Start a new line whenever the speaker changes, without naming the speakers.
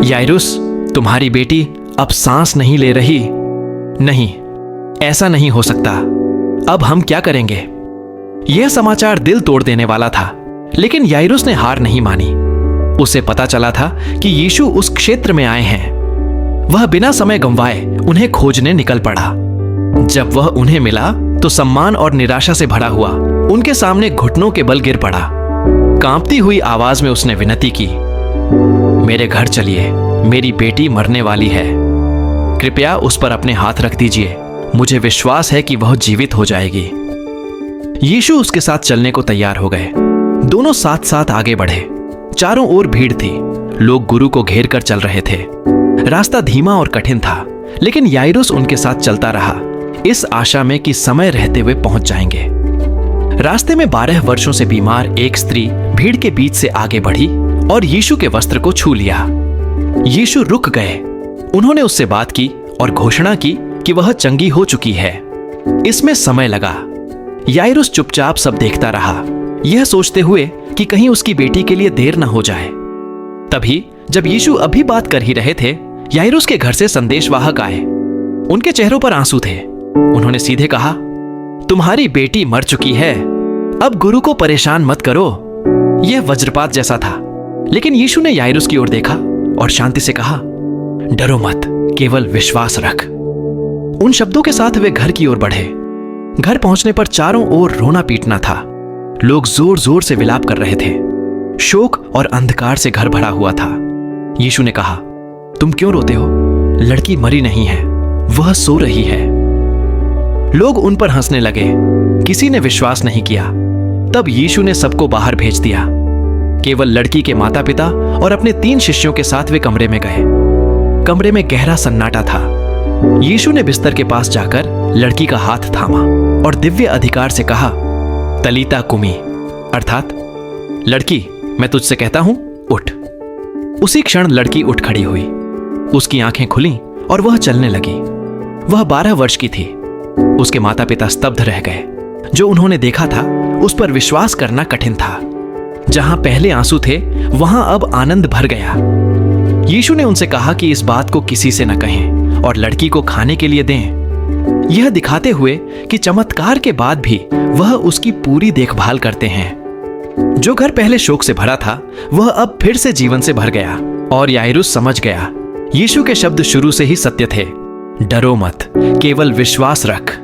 याइरुस, तुम्हारी बेटी अब सांस नहीं ले रही। नहीं, ऐसा नहीं हो सकता। अब हम क्या करेंगे? यह समाचार दिल तोड़ देने वाला था, लेकिन याइरुस ने हार नहीं मानी। उसे पता चला था कि यीशु उस क्षेत्र में आए हैं। वह बिना समय गंवाए उन्हें खोजने निकल पड़ा। जब वह उन्हें मिला तो सम्मान और निराशा से भरा हुआ उनके सामने घुटनों के बल गिर पड़ा। कांपती हुई आवाज में उसने विनती की, मेरे घर चलिए, मेरी बेटी मरने वाली है। कृपया उस पर अपने हाथ रख दीजिए, मुझे विश्वास है कि वह जीवित हो जाएगी। यीशु उसके साथ चलने को तैयार हो गए। दोनों साथ साथ आगे बढ़े। चारों ओर भीड़ थी, लोग गुरु को घेर कर चल रहे थे। रास्ता धीमा और कठिन था, लेकिन याइरुस उनके साथ चलता रहा, इस आशा में कि समय रहते हुए पहुंच जाएंगे। रास्ते में 12 वर्षों से बीमार एक स्त्री भीड़ के बीच से आगे बढ़ी और यीशु के वस्त्र को छू लिया। यीशु रुक गए। उन्होंने उससे बात की और घोषणा की कि वह चंगी हो चुकी है। इसमें समय लगा। याइरुस चुपचाप सब देखता रहा, यह सोचते हुए कि कहीं उसकी बेटी के लिए देर न हो जाए। तभी जब यीशु अभी बात कर ही रहे थे, याइरुस के घर से संदेशवाहक आए। उनके चेहरों पर आंसू थे। उन्होंने सीधे कहा, तुम्हारी बेटी मर चुकी है, अब गुरु को परेशान मत करो। यह वज्रपात जैसा था, लेकिन यीशु ने याइरुस की ओर देखा और शांति से कहा, डरो मत, केवल विश्वास रख। उन शब्दों के साथ वे घर की ओर बढ़े। घर पहुंचने पर चारों ओर रोना पीटना था। लोग जोर जोर से विलाप कर रहे थे। शोक और अंधकार से घर भरा हुआ था। यीशु ने कहा, तुम क्यों रोते हो? लड़की मरी नहीं है, वह सो रही है। लोग उन पर हंसने लगे। किसी ने विश्वास नहीं किया। तब यीशु ने सबको बाहर भेज दिया। केवल लड़की के माता पिता और अपने 3 शिष्यों के साथ वे कमरे में गए। कमरे में गहरा सन्नाटा था। यीशु ने बिस्तर के पास जाकर लड़की का हाथ थामा और दिव्य अधिकार से कहा, तलीता कुमी, अर्थात लड़की, मैं तुझसे कहता हूं, उठ। उसी क्षण लड़की उठ खड़ी हुई। उसकी आंखें खुलीं और वह चलने लगी। वह 12 वर्ष की थी। उसके माता पिता स्तब्ध रह गए। जो उन्होंने देखा था उस पर विश्वास करना कठिन था। जहां पहले आंसू थे वहां अब आनंद भर गया। यीशु ने उनसे कहा कि इस बात को किसी से न कहें और लड़की को खाने के लिए दें, यह दिखाते हुए कि चमत्कार के बाद भी वह उसकी पूरी देखभाल करते हैं। जो घर पहले शोक से भरा था वह अब फिर से जीवन से भर गया और याइरुस समझ गया। यीशु के शब्द शुरू से ही सत्य थे, डरो मत, केवल विश्वास रख।